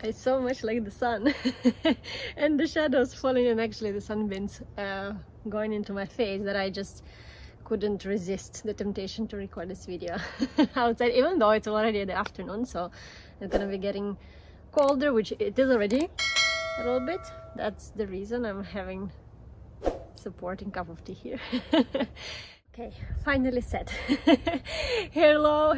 I so much like the sun and the shadows falling, and actually the sunbeams going into my face, that I just couldn't resist the temptation to record this video outside, even though it's already the afternoon, so it's gonna be getting colder, which it is already a little bit. That's the reason I'm having supporting cup of tea here. Okay, finally set. Hello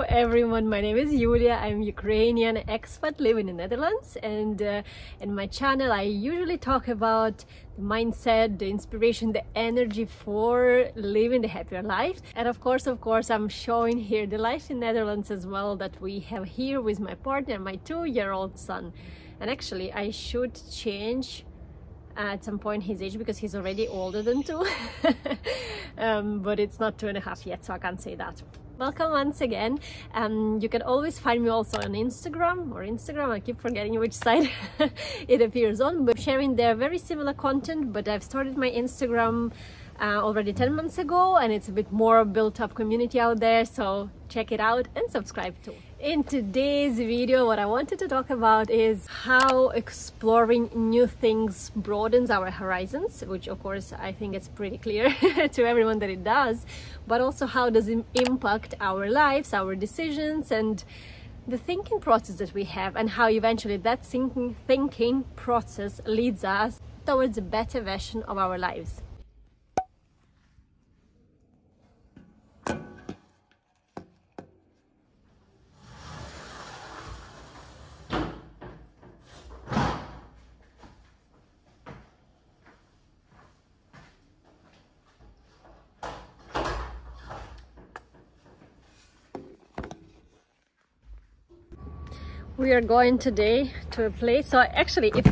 everyone, my name is Iuliia. I'm Ukrainian expat living in the Netherlands, and in my channel I usually talk about the mindset, the inspiration, the energy for living the happier life. And of course I'm showing here the life in Netherlands as well that we have here with my partner, my 2-year-old son. And actually I should change at some point his age, because he's already older than 2. But it's not 2.5 yet, so I can't say that. Welcome once again. You can always find me also on Instagram. I keep forgetting which side it appears on, but sharing there very similar content. But I've started my Instagram already 10 months ago, and it's a bit more built up community out there, so check it out and subscribe too. In today's video, what I wanted to talk about is how exploring new things broadens our horizons, which of course I think it's pretty clear to everyone that it does, but also how does it impact our lives, our decisions, and the thinking process that we have, and how eventually that thinking process leads us towards a better version of our lives. We are going today to a place. So actually, if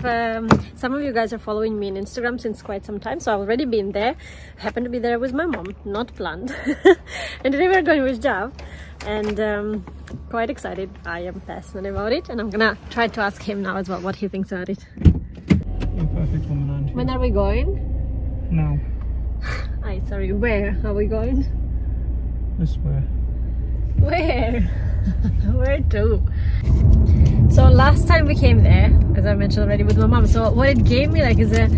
some of you guys are following me on Instagram since quite some time, so I've already been there. I happen to be there with my mom, not planned. And today we're going with Jav, and quite excited. I am passionate about it, and I'm gonna try to ask him now as well what he thinks about it. You're perfect woman, aren't you? When are we going? Now. Sorry, where are we going? This way. Where? Where to? So last time we came there, as I mentioned already, with my mom, so what it gave me like is a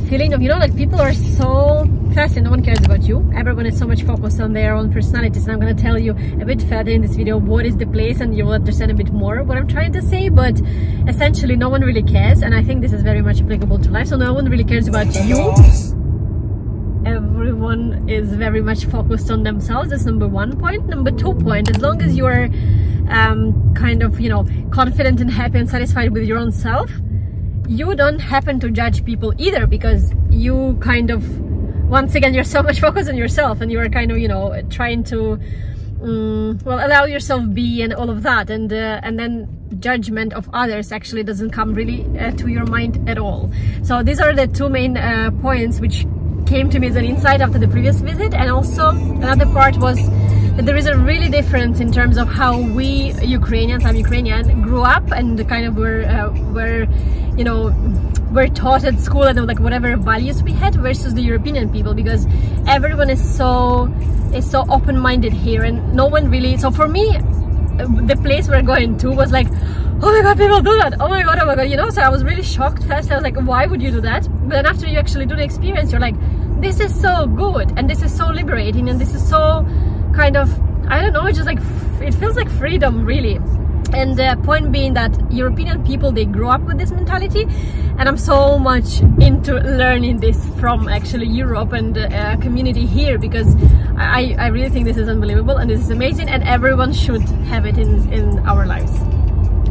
feeling of, you know, like people are so fast, no one cares about you. Everyone is so much focused on their own personalities, and I'm going to tell you a bit further in this video what is the place, and you will understand a bit more what I'm trying to say. But essentially no one really cares, and I think this is very much applicable to life. So no one really cares about you. Everyone is very much focused on themselves. That's number 1 point. Number 2 point, as long as you are kind of, you know, confident and happy and satisfied with your own self, you don't happen to judge people either, because you kind of, once again, you're so much focused on yourself, and you are kind of, you know, trying to well, allow yourself be and all of that, and then judgment of others actually doesn't come really to your mind at all. So these are the 2 main points which came to me as an insight after the previous visit. And also another part was that there is a really difference in terms of how we Ukrainians, I'm Ukrainian, grew up and kind of were you know, were taught at school, and like whatever values we had, versus the European people, because everyone is so open-minded here, and no one really. So for me, the place we're going to was like, oh my god, people do that, oh my god, you know. So I was really shocked first. I was like, why would you do that? But then after you actually do the experience, you're like, this is so good, and this is so liberating, and this is so kind of, I don't know, it's just like, it feels like freedom, really. And the point being that European people, they grow up with this mentality, and I'm so much into learning this from actually Europe and community here, because I really think this is unbelievable and this is amazing, and everyone should have it in our lives.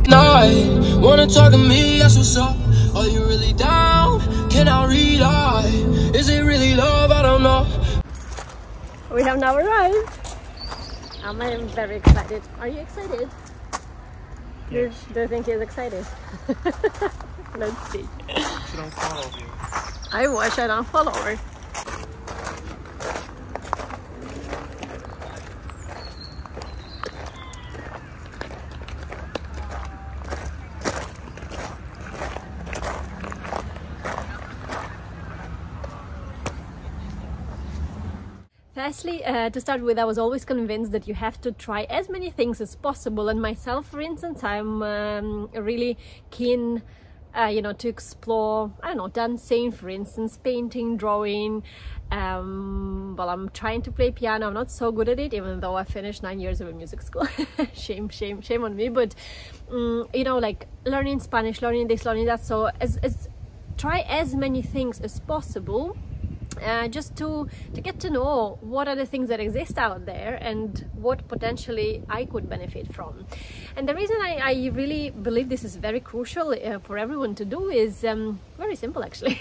Night, wanna talk to me, that's what's up. Are you really down? Can I read eye? Is it really love? I don't know. We have now arrived. I am very excited. Are you excited? Yes. Do you think he's excited? Let's see. Should I follow you? I wish I don't follow her. Firstly, to start with, I was always convinced that you have to try as many things as possible, and myself, for instance, I'm really keen you know, to explore, I don't know, dancing, for instance, painting, drawing. Well, I'm trying to play piano. I'm not so good at it, even though I finished 9 years of a music school. shame on me. But you know, like learning Spanish, learning this, learning that. So try as many things as possible, just to get to know what are the things that exist out there and what potentially I could benefit from. And the reason I really believe this is very crucial for everyone to do is very simple, actually.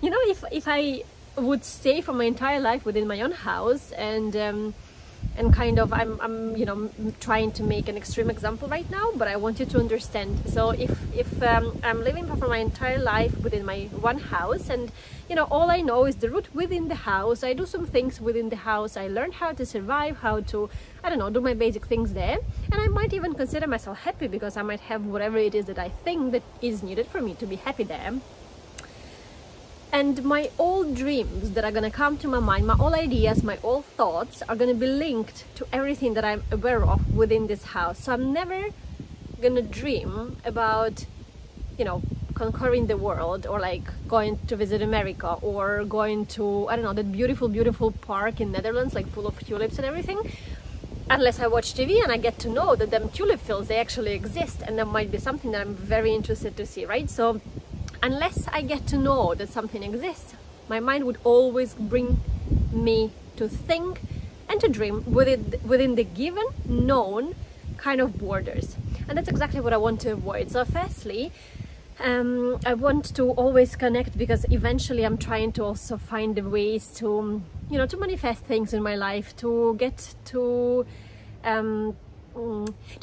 You know, if I would stay for my entire life within my own house and kind of, I'm you know, trying to make an extreme example right now, but I want you to understand. So if I'm living for my entire life within my one house, and you know, all I know is the route within the house, I do some things within the house, I learn how to survive, how to, I don't know, do my basic things there, and I might even consider myself happy because I might have whatever it is that I think that is needed for me to be happy there. And my old dreams that are gonna come to my mind, my old ideas, my old thoughts are gonna be linked to everything that I'm aware of within this house. So I'm never gonna dream about, you know, conquering the world, or like going to visit America, or going to, I don't know, that beautiful park in Netherlands, like full of tulips and everything, unless I watch TV and I get to know that them tulip fields, they actually exist, and that might be something that I'm very interested to see, right? So unless I get to know that something exists, my mind would always bring me to think and to dream within the given, known kind of borders. And that's exactly what I want to avoid. So firstly, I want to always connect, because eventually I'm trying to also find the ways to, you know, to manifest things in my life, to get to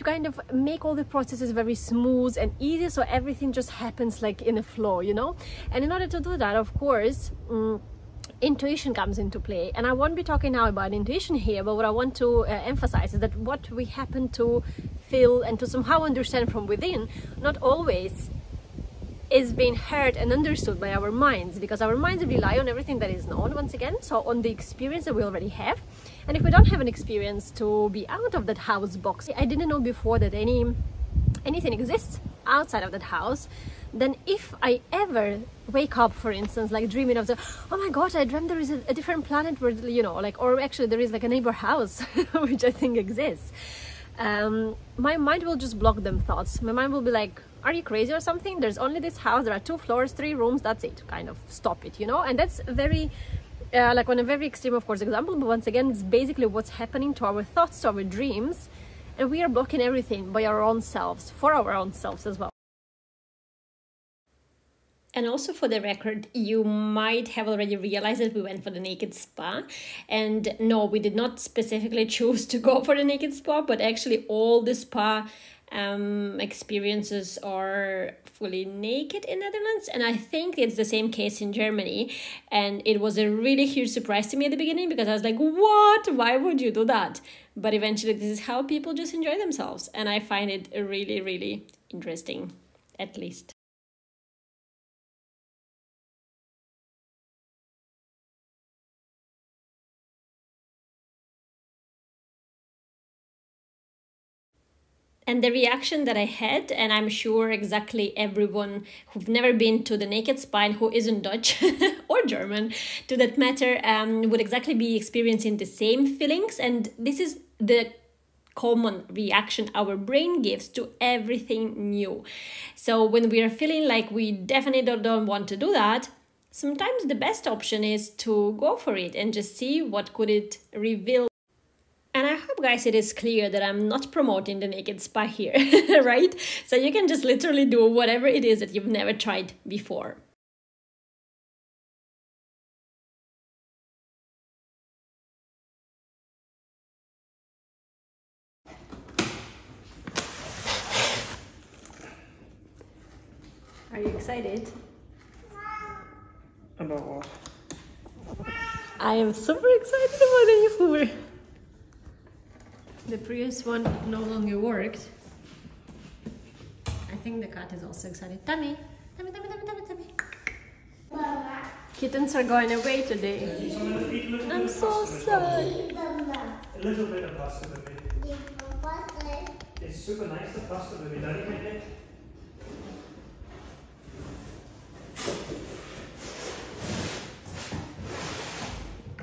kind of make all the processes very smooth and easy, so everything just happens like in a flow, you know. And in order to do that, of course, intuition comes into play. And I won't be talking now about intuition here, but what I want to emphasize is that what we happen to feel and to somehow understand from within not always is being heard and understood by our minds, because our minds rely on everything that is known, once again, so on the experience that we already have. And if we don't have an experience to be out of that house box, I didn't know before that anything exists outside of that house, then if I ever wake up, for instance, like dreaming of the, oh my god, I dreamt there is a different planet where, you know, like, or actually there is like a neighbor house, which I think exists, my mind will just block them thoughts. My mind will be like, are you crazy or something? There's only this house, there are 2 floors, 3 rooms, that's it, kind of stop it, you know. And that's very like on a very extreme, of course, example, but once again, it's basically what's happening to our thoughts, to our dreams, and we are blocking everything by our own selves, for our own selves as well. And also, for the record, you might have already realized that we went for the naked spa. And no, we did not specifically choose to go for the naked spa, but actually all the spa experiences are fully naked in Netherlands, and I think it's the same case in Germany. And it was a really huge surprise to me at the beginning, because I was like, what? Why would you do that? But eventually this is how people just enjoy themselves, and I find it really, really interesting, at least. And the reaction that I had, and I'm sure exactly everyone who've never been to the naked spa and who isn't Dutch or German, to that matter, would exactly be experiencing the same feelings. And this is the common reaction our brain gives to everything new. So when we are feeling like we definitely don't want to do that, sometimes the best option is to go for it and just see what could it reveal. And I hope, guys, it is clear that I'm not promoting the naked spa here, right? So you can just literally do whatever it is that you've never tried before. Are you excited? About what? I am super excited about the new Hoover. The previous one no longer worked. I think the cat is also excited. Tummy, tummy, tummy, tummy, tummy, tummy. Kittens are going away today. I'm so sad. A little bit of pasta, baby. It's super nice, the pasta, baby. Daddy made it.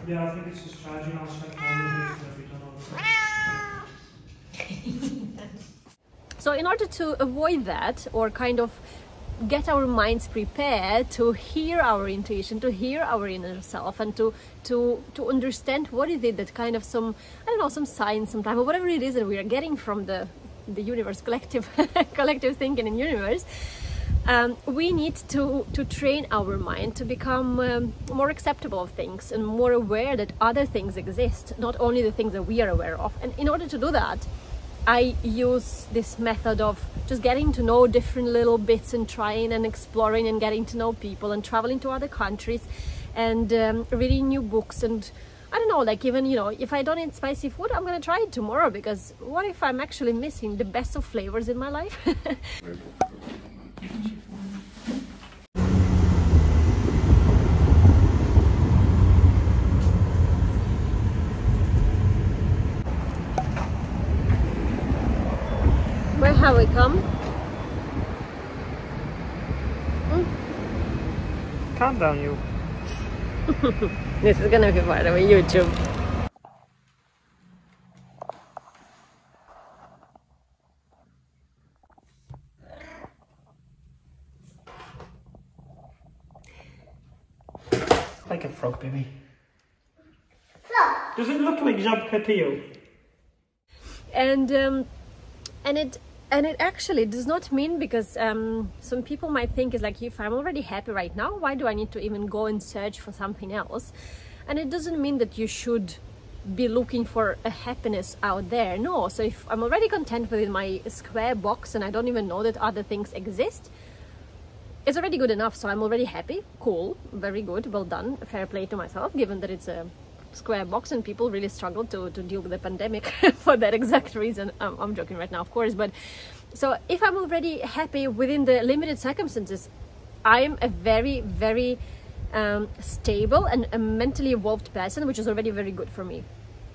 Yeah, I think it's just charging. I'll check how So in order to avoid that, or kind of get our minds prepared to hear our intuition, to hear our inner self, and to understand what is it that kind of some, I don't know, some signs, some time, or whatever it is that we are getting from the universe, collective thinking in universe, we need to train our mind to become more acceptable of things and more aware that other things exist, not only the things that we are aware of. And in order to do that, I use this method of just getting to know different little bits and trying and exploring and getting to know people and traveling to other countries and reading new books. And I don't know, like, even, you know, if I don't eat spicy food, I'm gonna try it tomorrow, because what if I'm actually missing the best of flavors in my life? Where have we come? Calm down, you. This is gonna be part of a YouTube. Like a frog, baby. Frog. Does it look like Żabka to you? And it actually does not mean, because some people might think it's like, if I'm already happy right now, why do I need to even go and search for something else? And it doesn't mean that you should be looking for a happiness out there. No. So if I'm already content within my square box and I don't even know that other things exist, it's already good enough. So I'm already happy. Cool, very good, well done, fair play to myself, given that it's a square box and people really struggle to deal with the pandemic for that exact reason. I'm joking right now, of course, but so if I'm already happy within the limited circumstances, I'm a very, very stable and a mentally evolved person, which is already very good for me.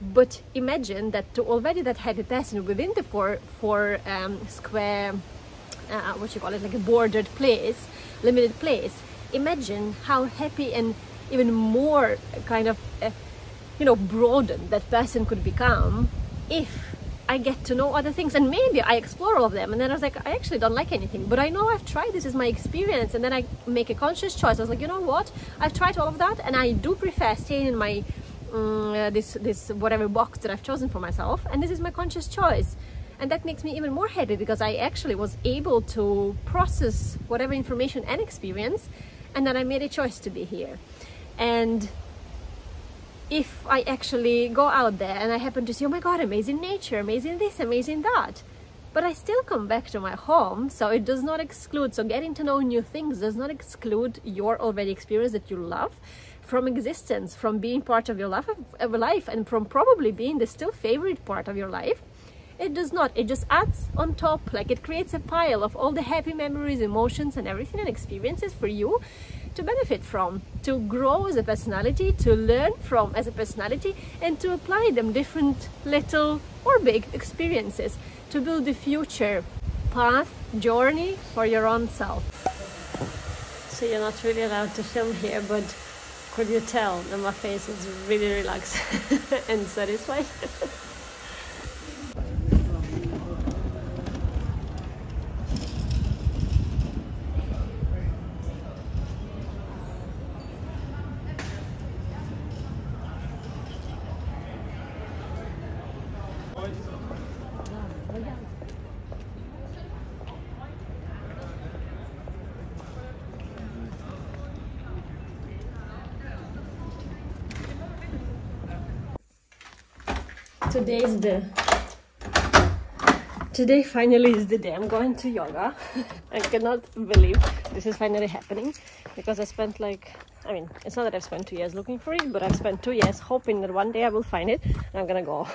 But imagine that to already that happy person within the four square, what you call it, like a bordered place, limited place, imagine how happy and even more kind of you know, broadened that person could become if I get to know other things. And maybe I explore all of them, and then I was like, I actually don't like anything, but I know I've tried, this is my experience. And then I make a conscious choice. I was like, you know what, I've tried all of that, and I do prefer staying in my this whatever box that I've chosen for myself, and this is my conscious choice. And that makes me even more happy, because I actually was able to process whatever information and experience, and then I made a choice to be here. And if I actually go out there and I happen to see, oh my god, amazing nature, amazing this, amazing that, but I still come back to my home, so it does not exclude, so getting to know new things does not exclude your already experience that you love from existence, from being part of your life, and from probably being the still favorite part of your life. It does not, it just adds on top, like it creates a pile of all the happy memories, emotions and everything and experiences for you to benefit from, to grow as a personality, to learn from as a personality, and to apply them different little or big experiences to build the future path, journey for your own self. So you're not really allowed to film here, but could you tell that my face is really relaxed and satisfied? Today finally is the day I'm going to yoga. I cannot believe this is finally happening, because I spent like, I mean, it's not that I've spent 2 years looking for it, but I've spent 2 years hoping that one day I will find it and I'm gonna go.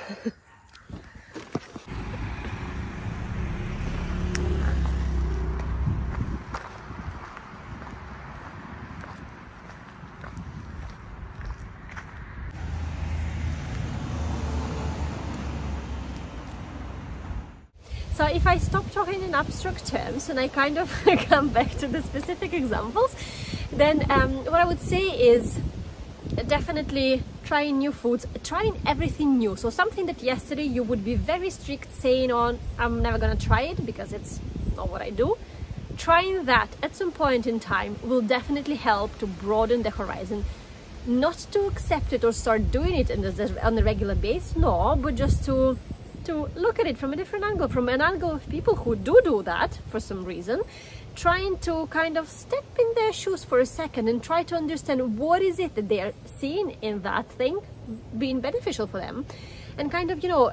So if I stop talking in abstract terms and I kind of come back to the specific examples, then what I would say is definitely trying new foods, trying everything new. So something that yesterday you would be very strict saying on, I'm never gonna try it because it's not what I do. Trying that at some point in time will definitely help to broaden the horizon. Not to accept it or start doing it on a regular basis, no, but just to look at it from a different angle, from an angle of people who do that for some reason, trying to kind of step in their shoes for a second and try to understand what is it that they are seeing in that thing being beneficial for them, and kind of, you know,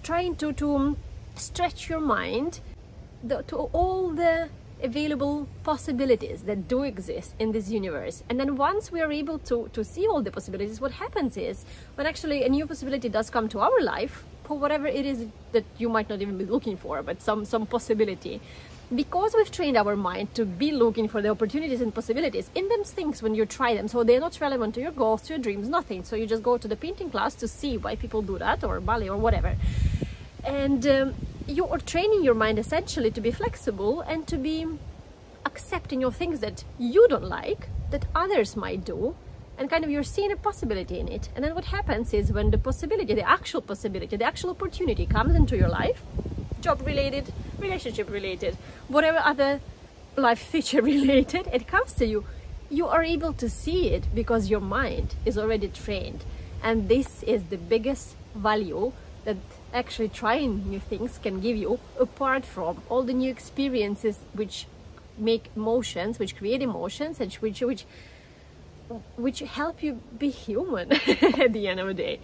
trying to stretch your mind to all the available possibilities that do exist in this universe. And then once we are able to see all the possibilities, what happens is when actually a new possibility does come to our life, for whatever it is that you might not even be looking for, but some possibility, because we've trained our mind to be looking for the opportunities and possibilities in them things when you try them, so they're not relevant to your goals, to your dreams, nothing. So you just go to the painting class to see why people do that, or ballet or whatever, and you are training your mind essentially to be flexible and to be accepting of things that you don't like, that others might do, and kind of you're seeing a possibility in it. And then what happens is when the possibility, the actual possibility, the actual opportunity comes into your life, job related, relationship related, whatever other life feature related, it comes to you, you are able to see it because your mind is already trained. And this is the biggest value that actually trying new things can give you, apart from all the new experiences which make emotions, which create emotions, and which help you be human at the end of the day.